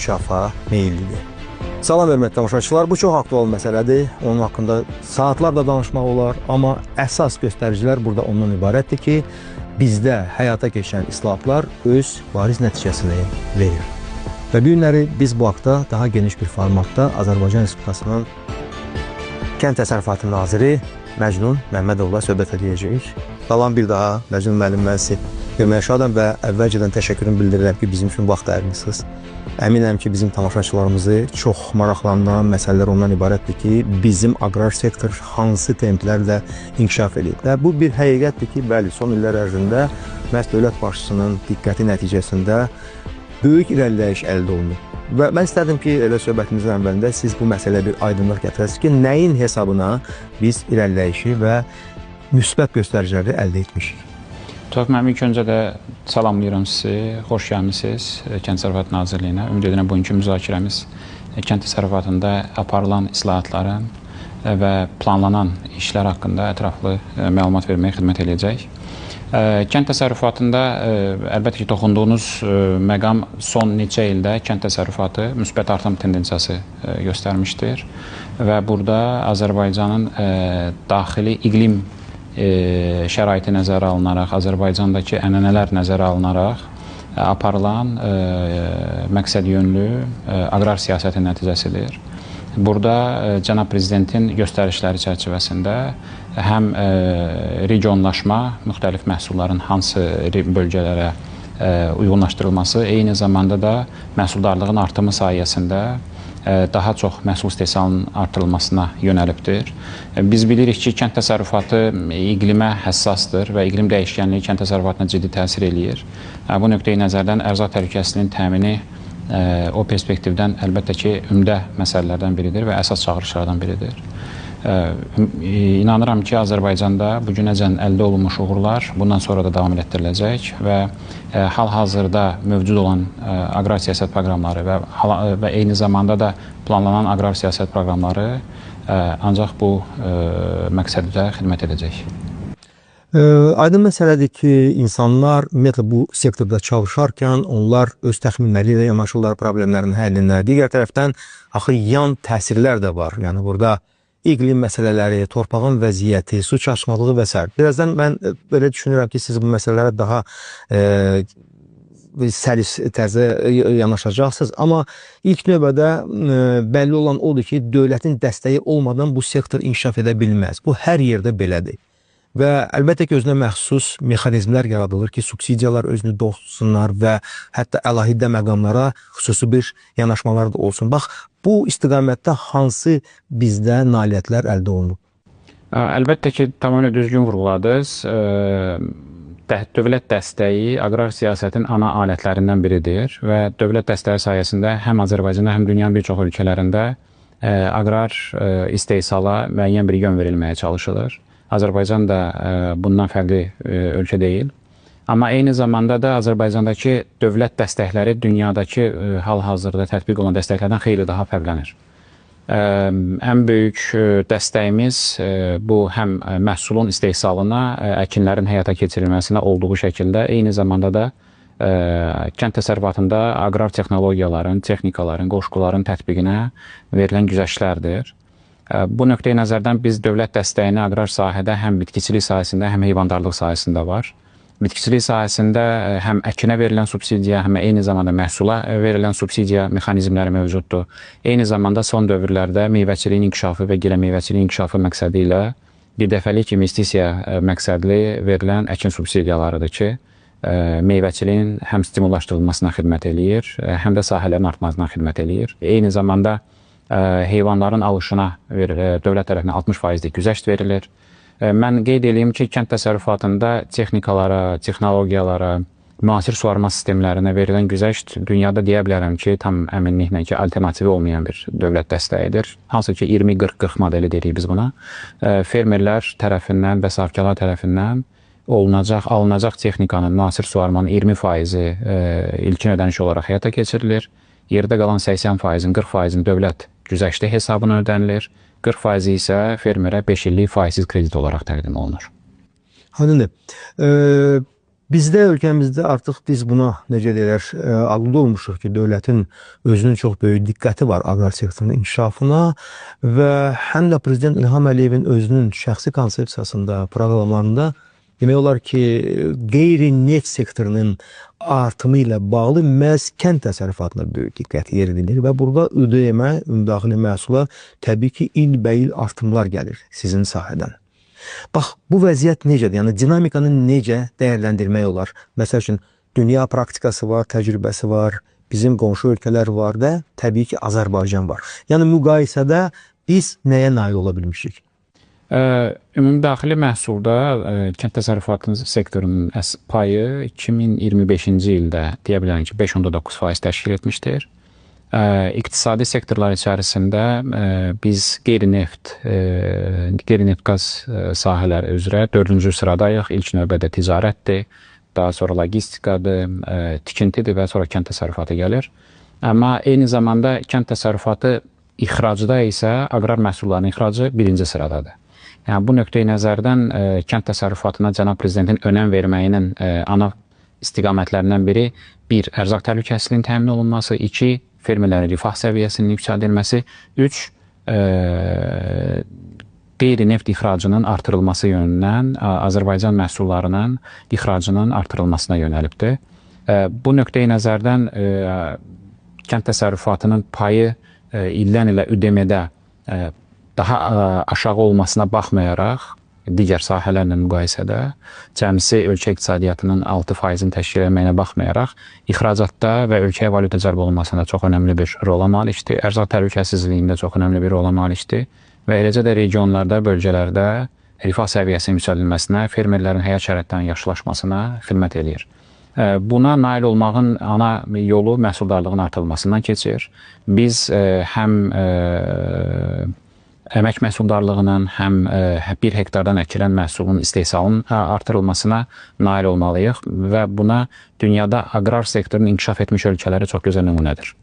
inkişafa meyillidir. Salam hörmətli tamaşaçılar, bu çox aktual məsələdir. Onun haqqında saatlarla danışmaq olar, amma əsas göstəricilər burada ondan ibarətdir ki, bizdə həyata keçən islahatlar öz bariz nəticəsini verir. Və bu günləri biz bu haqda daha geniş bir formatda Azərbaycan Respublikasının Kənd Təsərrüfatı Naziri Məcnun Məmmədovla söhbət edəcəyik. Salam bir daha, Məcnun müəllim, mən sizi görməyə şadam və əvvəlcədən təşəkkürümü bildirirəm ki, bizim üçün vaxt ayırmışsınız. Əminəm ki, bizim tamaşaçılarımızı çox maraqlandıran məsələlər ondan ibarətdir ki, bizim aqrar sektor hansı templərlə inkişaf edir. Və bu bir həqiqətdir ki, bəli, son illər ərzində məhz dövlət başçısının diqqəti nəticəsində böyük irəliləyiş əldə olunur. Və mən istərdim ki, elə söhbətimizin əvvəlində siz bu məsələyə bir aydınlıq gətirəsiniz ki, nəyin hesabına biz irəliləyişi və müsbət göstəriciləri əldə etmişik. Çox mənim ilk öncə də salamlayıram sizi, xoş gəlmişsiniz Kənd Təsərrüfatı Nazirliyinə. Ümid edirəm bugünkü müzakirəmiz kənd təsərrüfatında aparılan islahatların və planlanan işlər haqqında ətraflı məlumat verməyə xidmət edəcək. Kənd təsərrüfatında əlbəttə ki, toxunduğunuz məqam son neçə ildə kənd təsərrüfatı müsbət artım tendensiyası göstərmişdir və burada Azərbaycanın daxili iqlim şəraiti nəzərə alınaraq, Azərbaycandakı ənənələr nəzərə alınaraq aparılan məqsədyönlü aqrar siyasətin nəticəsidir. Burada Cənab Prezidentin göstərişləri çərçivəsində həm regionlaşma, müxtəlif məhsulların hansı bölgələrə uyğunlaşdırılması, eyni zamanda da məhsuldarlığın artımı sayəsində daha çox məhsul istehsalının artırılmasına yönəlibdir. Biz bilirik ki, kənd təsərrüfatı iqlimə həssasdır və iqlim dəyişkənliyi kənd təsərrüfatına ciddi təsir eləyir. Bu nöqteyi nəzərdən ərzaq təhlükəsizliyinin təmini o perspektivdən əlbəttə ki, ümdə məsələlərdən biridir və əsas çağırışlardan biridir. İnanıram ki, Azərbaycanda bugünəcən əldə olunmuş uğurlar bundan sonra da davam etdiriləcək və hal-hazırda mövcud olan aqrar siyasət proqramları və eyni zamanda da planlanan aqrar siyasət proqramları ancaq bu məqsəddə xidmət edəcək. Aydın məsələdir ki, insanlar ümumiyyətlə bu sektorda çalışarkən onlar öz təxminləri ilə yanaşırlar problemlərin həllinə. Digər tərəfdən axı yan təsirlər də var. Yəni burada iqlim məsələləri, torpağın vəziyyəti, su çaşmalığı və s. Birazdan mən belə düşünürəm ki, siz bu məsələlərə daha səlis tərzə yanaşacaqsınız. Amma ilk növbədə bəlli olan odur ki, dövlətin dəstəyi olmadan bu sektor inkişaf edə bilməz. Bu hər yerdə belədir. Və əlbəttə ki, özünə məxsus mexanizmlər yaradılır ki, subsidiyalar özünü doğsunlar və hətta əlahiddə məqamlara xüsusi bir yanaşmalar da olsun. Bax, bu istiqamətdə hansı bizdə nailiyyətlər əldə olunub? Əlbəttə ki, tamamilə düzgün vurguladınız. Dövlət dəstəyi aqrar siyasətin ana alətlərindən biridir və dövlət dəstəyi sayəsində həm Azərbaycanda, həm dünyanın bir çox ölkələrində aqrar istehsala müəyyən bir yön verilməyə çalışılır. Azərbaycan da bundan fərqli ölkə deyil. Amma eyni zamanda da Azərbaycandakı dövlət dəstəkləri dünyadakı hal-hazırda tətbiq olan dəstəklərdən xeyli daha fərqlənir. Ən böyük dəstəyimiz bu həm məhsulun istehsalına, əkinlərin həyata keçirilməsinə olduğu şəkildə, eyni zamanda da kənd təsərrüfatında aqrar texnologiyaların, texnikaların, qoşquların tətbiqinə verilən güzəştlərdir. Bu nöqteyi nəzərdən biz dövlət dəstəyini aqrar sahədə həm bitkiçilik sahəsində, həm heyvandarlıq sahəsində var. Bitkiçilik sahəsində həm əkinə verilən subsidiya, həm eyni zamanda məhsula verilən subsidiya mexanizmləri mövcuddur. Eyni zamanda son dövrlərdə meyvəçiliyin inkişafı və giləmeyvəçiliyin inkişafı məqsədi ilə bir dəfəlik investisiya məqsədli verilən əkin subsidiyalarıdır ki, meyvəçiliyin həm stimullaşdırılmasına xidmət eləyir, həm də sahələrin artmasına xidmət eləyir. Eyni zamanda heyvanların alışına dövlət tərəfindən 60%lik güzəşt verilir. Mən qeyd edeyim ki, kənd təsərrüfatında texnikalara, texnologiyalara, müasir suvarma sistemlərinə verilən güzəşt dünyada deyə bilərəm ki, tam əminliklə ki, alternativi olmayan bir dövlət dəstəyidir. Hansı ki, 20-40-40 modeli deyirik biz buna. Fermerlər tərəfindən və sahibkarlar tərəfindən alınacaq texnikanın, müasir suvarmanın 20% ilkin ödəniş olaraq həyata keçirilir. Yerdə qalan 80%-in, 40%-in dövlət güzəşti hesabına ödənilir. 40% isə fermerə 5 illik faizsiz kredit olaraq təqdim olunur. Aydındır. Bizdə ölkəmizdə artıq biz buna necə deyirlər, adlı olmuşuq ki, dövlətin özünün çox böyük diqqəti var aqrar sektorunun inkişafına və həm də Prezident İlham Əliyevin özünün şəxsi konsepsiyasında, proqramlarında demək olar ki, qeyri-neft sektorunun artımı ilə bağlı məhz kənd təsərrüfatına böyük diqqət yeridilir və burada ÜDM, ümumdaxili məhsula təbii ki, ilbəil artımlar gəlir sizin sahədən. Bax, bu vəziyyət necədir? Yəni, dinamikanı necə dəyərləndirmək olar? Məsəl üçün, dünya praktikası var, təcrübəsi var, bizim qonşu ölkələr var və təbii ki, Azərbaycan var. Yəni, müqayisədə biz nəyə nail ola bilmişik? Ümumdaxili məhsulda kənd təsərrüfatı sektorunun payı 2025-ci ildə deyə bilərik ki, 5.9% təşkil etmişdir. İqtisadi sektorlar içərisində biz qeyri-neft qaz sahələri üzrə 4-cü sıradayıq. İlk növbədə ticarətdir, daha sonra logistikadır, tikintidir və sonra kənd təsərrüfatı gəlir. Amma eyni zamanda kənd təsərrüfatı ixracda isə aqrar məhsullarının ixracı 1-ci sıradadır. Yəni, bu nöqteyi nəzərdən kənd təsərrüfatına cənab prezidentin önəm verməyinin ana istiqamətlərindən biri 1. Ərzaq təhlükəsizliyinin təmin olunması, 2. Fermerlərin rifah səviyyəsinin yüksəldilməsi, 3. Qeyri-neft ixracının artırılması yönündən Azərbaycan məhsullarının ixracının artırılmasına yönəlibdir. Bu nöqteyi nəzərdən kənd təsərrüfatının payı ildən ilə ÜDM-də daha aşağı olmasına baxmayaraq, digər sahələrlə müqayisədə cəmsi ölkə iqtisadiyyatının 6%-ni təşkil etməyinə baxmayaraq, ixracatda və ölkəyə valyuta cəlb olunmasında çox önəmli bir rola malikdir. Ərzaq təhlükəsizliyində çox önəmli bir rola malikdir və eləcə də regionlarda, bölgələrdə rifah səviyyəsinin yüksəldilməsinə, fermerlərin həyat şəraitlərinin yaxşılaşmasına xidmət eləyir. Buna nail olmağın ana yolu məhsuldarlığın artırılmasından keçir. Biz həm əmək məhsuldarlığının, həm 1 hektardan əkilən məhsulun istehsalının artırılmasına nail olmalıyıq və buna dünyada aqrar sektorunun inkişaf etmiş ölkələri çox gözəl nümunədir.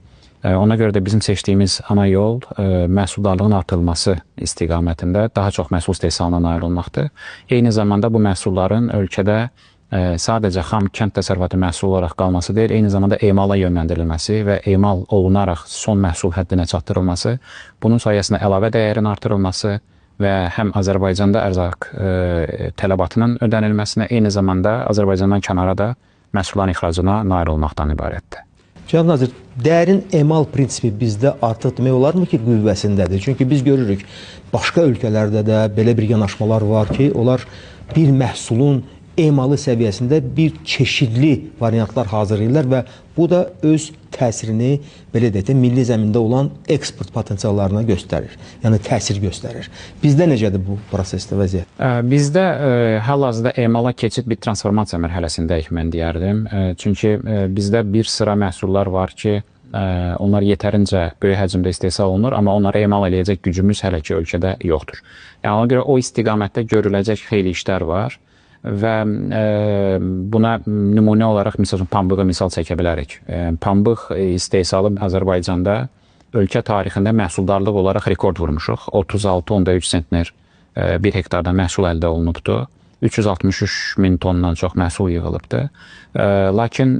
Ona görə də bizim seçdiyimiz ana yol məhsuldarlığın artırılması istiqamətində daha çox məhsul istehsalına nail olmaqdır. Eyni zamanda bu məhsulların ölkədə sadəcə xam kənd təsərrüfatı məhsulu olaraq qalması deyil, eyni zamanda emala yönləndirilməsi və emal olunaraq son məhsul həddinə çatdırılması, bunun sayəsində əlavə dəyərin artırılması və həm Azərbaycanda ərzaq tələbatının ödənilməsinə, eyni zamanda Azərbaycandan kənara da məhsulların ixracına nail olmaqdan ibarətdir. Cənab nazir, dərin emal prinsipi bizdə artıq demək olarmı ki, qüvvəsindədir? Çünki biz görürük, başqa ölkələrdə də belə bir yanaşmalar var ki, onlar bir məhsulun emalı səviyyəsində bir çeşidli variantlar hazırlayırlar və bu da öz təsirini, belə deyək də, milli zəmində olan eksport potensiallarına göstərir. Yəni, təsir göstərir. Bizdə necədir bu prosesdə vəziyyət? Bizdə hal-hazırda emala keçid bir transformasiya mərhələsindəyik, mən deyərdim. Çünki bizdə bir sıra məhsullar var ki, onlar yetərincə böyük həcmdə istehsal olunur, amma onları emal eləyəcək gücümüz hələ ki ölkədə yoxdur. Yəni, ona görə o istiqamətdə görüləcək xeyli işlər var və buna nümunə olaraq misal pambığı misal çəkə bilərik. Pambıq istehsalı Azərbaycanda ölkə tarixində məhsuldarlıq olaraq rekord vurmuşuq. 36.3 sentner bir hektardan məhsul əldə olunubdur. 363 min tondan çox məhsul yığılıbdır. Lakin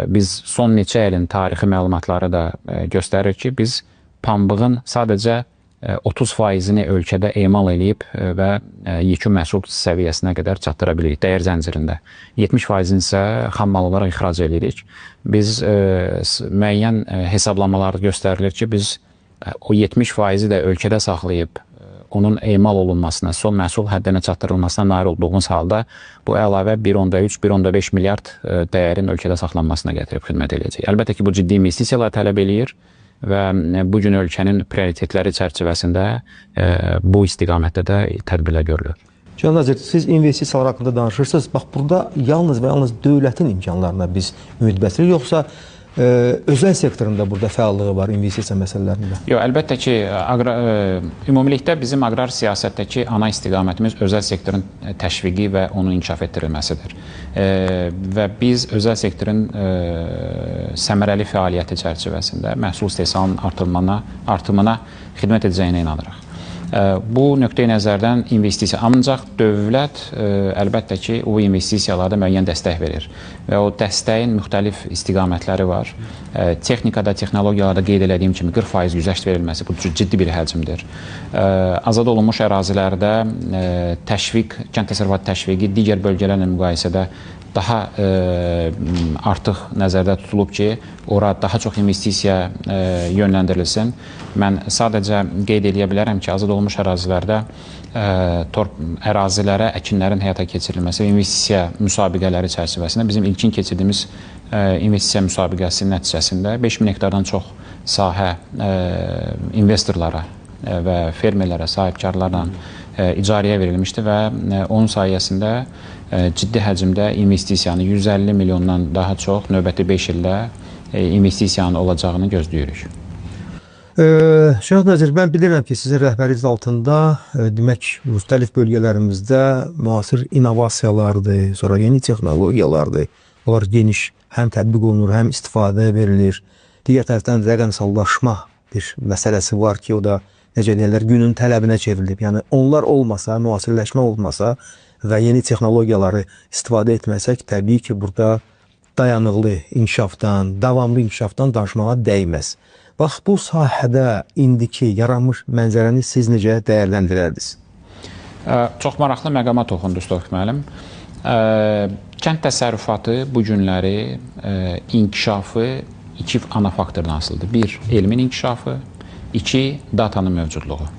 biz son neçə ilin tarixi məlumatları da göstərir ki, biz pambığın sadəcə 30%-ni ölkədə emal eləyib və yekun məhsul səviyyəsinə qədər çatdıra bilirik dəyər zəncirində. 70%-ni isə xammal olaraq ixrac edirik. Biz müəyyən hesablamalarda göstərilir ki, biz o 70%-i də ölkədə saxlayıb onun emal olunmasına, son məhsul həddinə çatdırılmasına nail olduğumuz halda bu əlavə 1.3-1.5 milyard dəyərin ölkədə saxlanmasına gətirib xidmət edəcək. Əlbəttə ki, bu ciddi investisiyalar tələb eləyir və bugün ölkənin prioritetləri çərçivəsində bu istiqamətdə də tədbirlər görülür. Cənab nazir, siz investisiyalar haqqında danışırsınız. Bax, burada yalnız və yalnız dövlətin imkanlarına biz ümid bəsirik, yoxsa özəl sektorunda burada fəallığı var investisiya məsələlərində? Yox, əlbəttə ki, ümumilikdə bizim aqrar siyasətdəki ana istiqamətimiz özəl sektorun təşviqi və onun inkişaf etdirilməsidir. Və biz özəl sektorun səmərəli fəaliyyəti çərçivəsində məhsul istehsalının artımına xidmət edəcəyinə inanırıq. Bu nöqteyi nəzərdən investisiya, ancaq dövlət əlbəttə ki, o investisiyalarda müəyyən dəstək verir və o dəstəyin müxtəlif istiqamətləri var. Texnikada, texnologiyalarda qeyd elədiyim kimi 40% güzəşt verilməsi bu ciddi bir həcmdir. Azad olunmuş ərazilərdə təşviq, kənd təsərrüfatı təşviqi digər bölgələrlə müqayisədə daha artıq nəzərdə tutulub ki, ora daha çox investisiya yönləndirilsin. Mən sadəcə qeyd edə bilərəm ki, azad olunmuş ərazilərdə ərazilərə əkinlərin həyata keçirilməsi və investisiya müsabiqələri çərçivəsində bizim ilkin keçirdiyimiz investisiya müsabiqəsinin nəticəsində 5000 hektardan çox sahə investorlara və fermerlərə, sahibkarlarla icarəyə verilmişdi və onun sayəsində ciddi həcmdə investisiyanı 150 milyondan daha çox növbəti 5 ildə investisiyanın olacağını gözləyirik. Şeyx Nəzir, mən bilirəm ki, sizin rəhbəriniz altında demək, müxtəlif bölgələrimizdə müasir innovasiyalardır, sonra yeni texnologiyalardır. Onlar geniş həm tətbiq olunur, həm istifadə verilir. Digər tərəfdən rəqəmsallaşma bir məsələsi var ki, o da necə deyirlər, günün tələbinə çevrilib. Yəni onlar olmasa, müasirləşmə olmasa və yeni texnologiyaları istifadə etməsək, təbii ki, burada dayanıqlı inkişafdan, davamlı inkişafdan danışmağa dəyməz. Bax, bu sahədə indiki yaranmış mənzərəni siz necə dəyərləndirərdiniz? Çox maraqlı məqama toxundunuz, Tofiq müəllim. Kənd təsərrüfatı bu günləri inkişafı iki ana faktordan asılıdır. Bir, elmin inkişafı, iki, datanın mövcudluğu.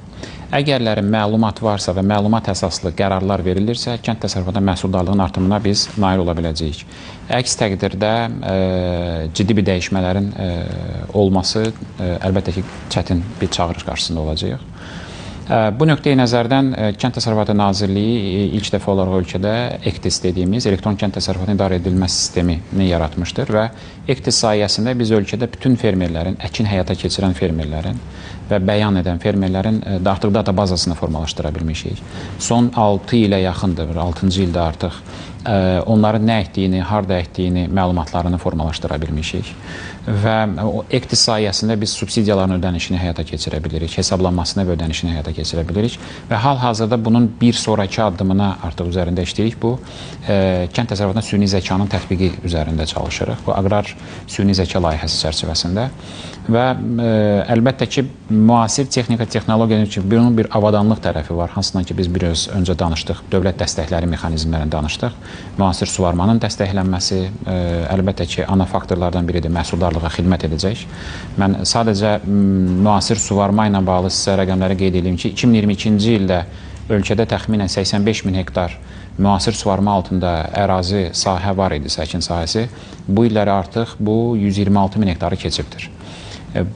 Əgərlərin məlumat varsa və məlumat əsaslı qərarlar verilirsə, kənd təsərrüfatı məhsuldarlığının artımına biz nail ola biləcəyik. Əks təqdirdə ciddi bir dəyişmələrin olması əlbəttə ki, çətin bir çağırış qarşısında olacaq. Bu nöqteyi nəzərdən Kənd Təsərrüfatı Nazirliyi ilk dəfə olaraq ölkədə ECTIS dediyimiz elektron kənd təsərrüfatının idarə edilmə sistemini yaratmışdır və ECTIS sayəsində biz ölkədə bütün fermerlərin, əkin həyata keçirən fermerlərin və bəyan edən fermerlərin artıq data bazasını formalaşdıra bilmişik. Son 6 ilə yaxındır, 6-cı ildə artıq onların nə etdiyini, harda etdiyini məlumatlarını formalaşdıra bilmişik və o ECTIS sayəsində biz subsidiyaların ödənişini həyata keçirə bilirik, hesablanmasını və ödənişini həyata keçirə bilirik və hal-hazırda bunun bir sonraki addımına artıq üzərində işləyirik. Bu, kənd təsərrüfatında süni zəkanın tətbiqi üzərində çalışırıq. Bu, aqrar süni zəka layihəsi çərçivəsində və əlbəttə ki, müasir texnika, texnologiya üçün bunun bir avadanlıq tərəfi var. Hansından ki, biz biraz öncə danışdıq, dövlət dəstəkləri mexanizmlərini danışdıq. Müasir suvarmanın dəstəklənməsi əlbəttə ki, ana faktorlardan biridir, məhsuldarlığa xidmət edəcək. Mən sadəcə müasir suvarma ilə bağlı sizə rəqəmləri qeyd edeyim ki, 2022-ci ildə ölkədə təxminən 85 min hektar müasir suvarma altında ərazi sahə var idi, əkin sahəsi. Bu illəri artıq bu 126 min hektarı keçibdir.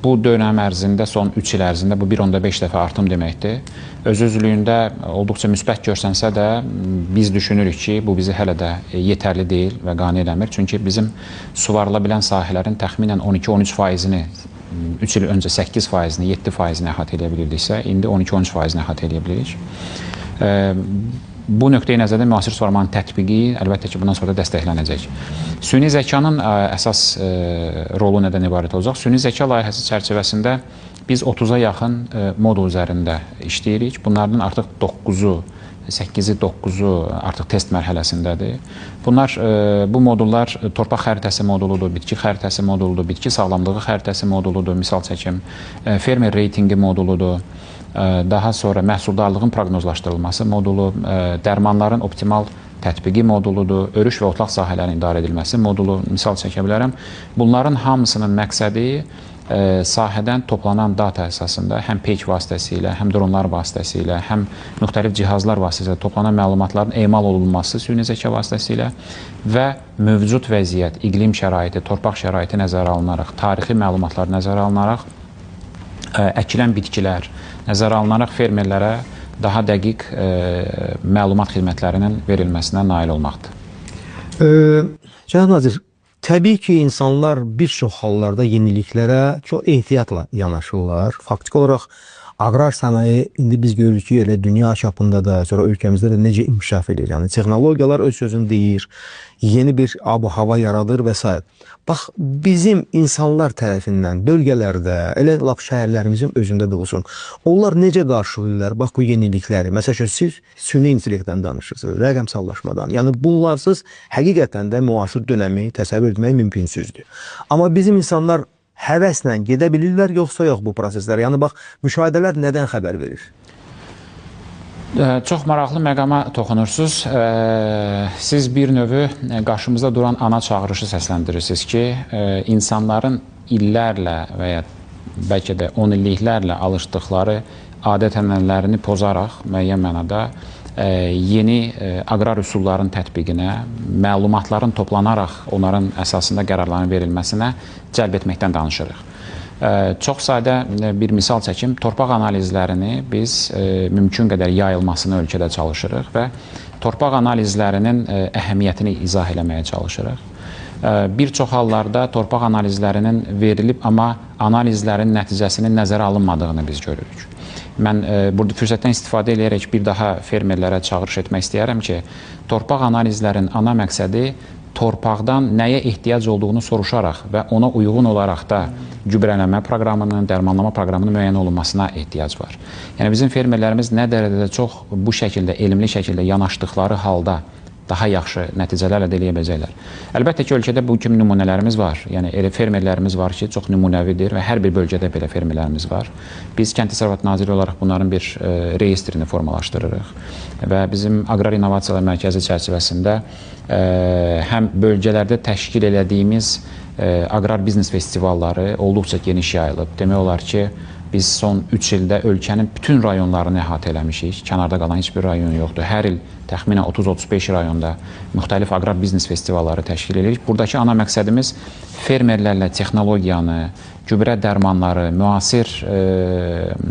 Bu dönəm ərzində, son 3 il ərzində bu 1.5 dəfə artım deməkdir. Öz-özlüyündə olduqca müsbət görsənsə də biz düşünürük ki, bu bizi hələ də yetərli deyil və qane eləmir. Çünki bizim suvarıla bilən sahələrin təxminən 12-13%-ni 3 il öncə 8%-ni, 7%-ni əhatə edə bilirdiksə, indi 12-13%-ni əhatə edə bilirik. Bu nöqteyi nəzərdə müasir suvarmanın tətbiqi əlbəttə ki, bundan sonra dəstəklənəcək. Süni zəkanın əsas rolu nədən ibarət olacaq? Süni zəka layihəsi çərçivəsində biz 30-a yaxın modul üzərində işləyirik. Bunlardan artıq 9-u, 8-i, 9-u artıq test mərhələsindədir. Bunlar, bu modullar torpaq xəritəsi moduludur, bitki xəritəsi moduludur, bitki sağlamlığı xəritəsi moduludur, misal çəkim, fermer reytingi moduludur. Daha sonra məhsuldarlığın proqnozlaşdırılması modulu, dərmanların optimal tətbiqi moduludur, örüş və otlaq sahələrinin idarə edilməsi modulu, misal çəkə bilərəm. Bunların hamısının məqsədi sahədən toplanan data əsasında həm peyk vasitəsilə, həm dronlar vasitəsilə, həm müxtəlif cihazlar vasitəsilə toplanan məlumatların emal olunması süni zəka vasitəsilə və mövcud vəziyyət, iqlim şəraiti, torpaq şəraiti nəzərə alınaraq, tarixi məlumatlar nəzərə alınaraq, əkilən bitkilər nəzərə alınaraq fermerlərə daha dəqiq məlumat xidmətlərinin verilməsinə nail olmaqdır. Cənab Nazir, təbii ki, insanlar bir çox hallarda yeniliklərə çox ehtiyatla yanaşırlar. Faktiki olaraq Aqrar sənaye indi biz görürük ki, elə dünya çapında da, sonra ölkəmizdə də necə inkişaf edir. Yəni texnologiyalar öz sözünü deyir, yeni bir ab-hava yaradır və s. Bax, bizim insanlar tərəfindən bölgələrdə, elə lap şəhərlərimizin özündə də olsun, onlar necə qarşılayırlar bax bu yenilikləri? Məsələn, siz süni intellektdən danışırsınız, rəqəmsallaşmadan. Yəni bunlarsız həqiqətən də müasir dönəmi təsəvvür etmək mümkünsüzdür. Amma bizim insanlar həvəslə gedə bilirlər, yoxsa yox bu proseslər? Yəni, bax, müşahidələr nədən xəbər verir? Çox maraqlı məqama toxunursunuz. Siz bir növü qarşımızda duran ana çağırışı səsləndirirsiniz ki, insanların illərlə və ya bəlkə də 10 illiklərlə alışdıqları adət-ənənələrini pozaraq müəyyən mənada yeni aqrar üsulların tətbiqinə, məlumatların toplanaraq onların əsasında qərarların verilməsinə cəlb etməkdən danışırıq. Çox sadə bir misal çəkim, torpaq analizlərini biz mümkün qədər yayılmasını ölkədə çalışırıq və torpaq analizlərinin əhəmiyyətini izah eləməyə çalışırıq. Bir çox hallarda torpaq analizlərinin verilib, amma analizlərin nəticəsinin nəzərə alınmadığını biz görürük. Mən burada fürsətdən istifadə edərək bir daha fermerlərə çağırış etmək istəyərəm ki, torpaq analizlərin ana məqsədi torpaqdan nəyə ehtiyac olduğunu soruşaraq və ona uyğun olaraq da gübrələmə proqramının, dərmanlama proqramının müəyyən olunmasına ehtiyac var. Yəni bizim fermerlərimiz nə dərəcədə çox bu şəkildə, elmli şəkildə yanaşdıqları halda daha yaxşı nəticələr əldə edə biləcəklər. Əlbəttə ki, ölkədə bu kimi nümunələrimiz var. Yəni elə fermerlərimiz var ki, çox nümunəvidir və hər bir bölgədə belə fermerlərimiz var. Biz Kənd Təsərrüfatı Nazirliyi olaraq bunların bir reyestrini formalaşdırırıq və bizim Aqrar İnnovasiyalar Mərkəzi çərçivəsində həm bölgələrdə təşkil elədiyimiz aqrar biznes festivalları olduqca geniş yayılıb. Demək olar ki, biz son 3 ildə ölkənin bütün rayonlarını əhatə eləmişik. Kənarda qalan heç bir rayon yoxdur. Hər il təxminən 30-35 rayonda müxtəlif aqrar biznes festivalları təşkil edirik. Buradakı ana məqsədimiz fermerlərlə texnologiyanı, gübrə dərmanları, müasir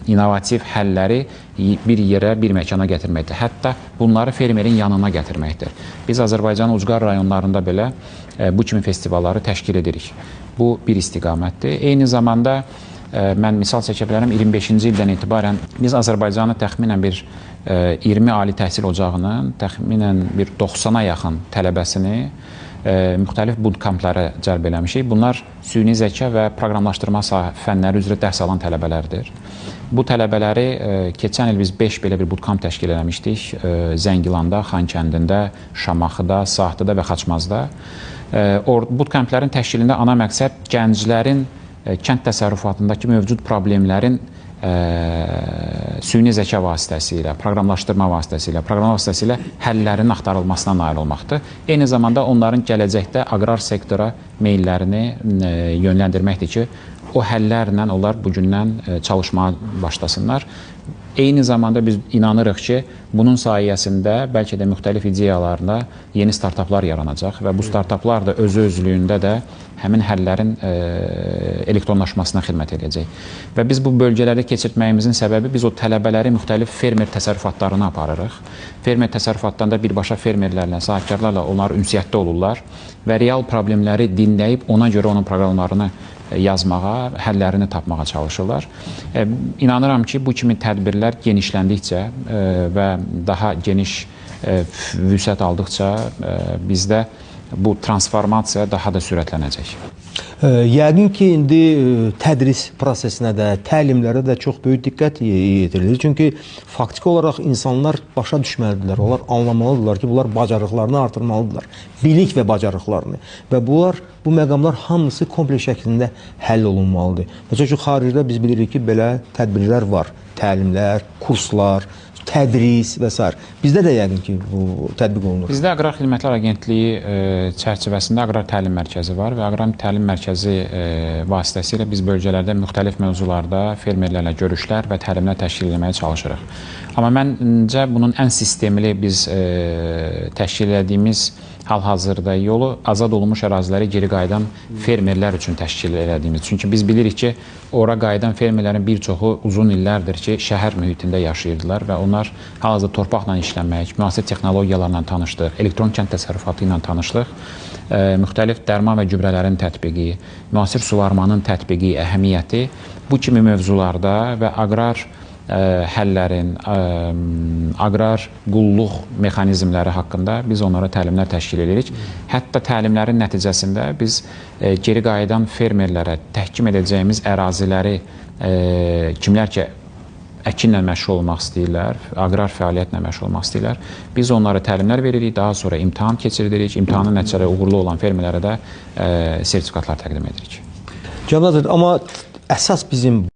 innovativ həlləri bir yerə, bir məkana gətirməkdir. Hətta bunları fermerin yanına gətirməkdir. Biz Azərbaycanın ucqar rayonlarında belə bu kimi festivalları təşkil edirik. Bu bir istiqamətdir. Eyni zamanda mən misal çəkə bilərəm, 25-ci ildən etibarən biz Azərbaycanı təxminən bir 20 ali təhsil ocağının təxminən bir 90-a yaxın tələbəsini müxtəlif bootcamplara cəlb eləmişik. Bunlar süni zəka və proqramlaşdırma fənləri üzrə dərs alan tələbələrdir. Bu tələbələri keçən il biz 5 belə bir bootcamp təşkil eləmişdik. Zəngilanda, Xankəndində, Şamaxıda, Sahtıda və Xaçmazda. Bootcamplərin təşkilində ana məqsəd gənclərin kənd təsərrüfatındakı mövcud problemlərin süni zəka vasitəsilə, proqramlaşdırma vasitəsilə həllərin axtarılmasına nail olmaqdır. Eyni zamanda onların gələcəkdə aqrar sektora meyllərini yönləndirməkdir ki, o həllərlə onlar bugündən çalışmağa başlasınlar. Eyni zamanda biz inanırıq ki, bunun sayəsində bəlkə də müxtəlif ideyalarla yeni startaplar yaranacaq və bu startaplar da özü-özlüyündə də həmin həllərin elektronlaşmasına xidmət edəcək. Və biz bu bölgələrdə keçirtməyimizin səbəbi biz o tələbələri müxtəlif fermer təsərrüfatlarına aparırıq. Fermer təsərrüfatlarında birbaşa fermerlərlə, sahibkarlarla onlar ünsiyyətdə olurlar və real problemləri dinləyib ona görə onun proqramlarını yazmağa, həllərini tapmağa çalışırlar. İnanıram ki, bu kimi tədbirlər genişləndikcə və daha geniş vüsət aldıqca bizdə bu transformasiya daha da sürətlənəcək. Yəqin ki, indi tədris prosesinə də, təlimlərə də çox böyük diqqət yetirilir. Çünki faktiki olaraq insanlar başa düşməlidirlər, onlar anlamalıdırlar ki, bunlar bacarıqlarını artırmalıdırlar, bilik və bacarıqlarını. Və bu məqamlar hamısı kompleks şəklində həll olunmalıdır. Məsələn ki, xaricdə biz bilirik ki, belə tədbirlər var, təlimlər, kurslar, tədris və s. Bizdə də yəqin ki, bu tətbiq olunur. Bizdə Aqrar Xidmətlər Agentliyi çərçivəsində Aqrar Təlim Mərkəzi var və Aqrar Təlim Mərkəzi vasitəsilə biz bölgələrdə müxtəlif mövzularda fermerlərlə görüşlər və təlimlər təşkil etməyə çalışırıq. Amma məncə bunun ən sistemli biz təşkil etdiyimiz hal-hazırda yolu azad olunmuş əraziləri geri qayıdan fermerlər üçün təşkil etdiyimiz. Çünki biz bilirik ki, ora qayıdan fermerlərin bir çoxu uzun illərdir ki, şəhər mühitində yaşayırdılar və onlar hal-hazırda torpaqla işləmək, müasir texnologiyalarla tanışdıq, elektron kənd təsərrüfatı ilə tanışdıq, müxtəlif dərman və gübrələrin tətbiqi, müasir suvarmanın tətbiqi, əhəmiyyəti bu kimi mövzularda və aqrar həllərin, aqrar qulluq mexanizmləri haqqında biz onlara təlimlər təşkil edirik. Hətta təlimlərin nəticəsində biz geri qayıdan fermerlərə təhkim edəcəyimiz əraziləri kimlər ki, əkinlə məşğul olmaq istəyirlər, aqrar fəaliyyətlə məşğul olmaq istəyirlər. Biz onlara təlimlər veririk, daha sonra imtahan keçiririk. İmtahanın nəticələri uğurlu olan fermerlərə də sertifikatlar təqdim edirik. Cənab nazir, amma əsas bizim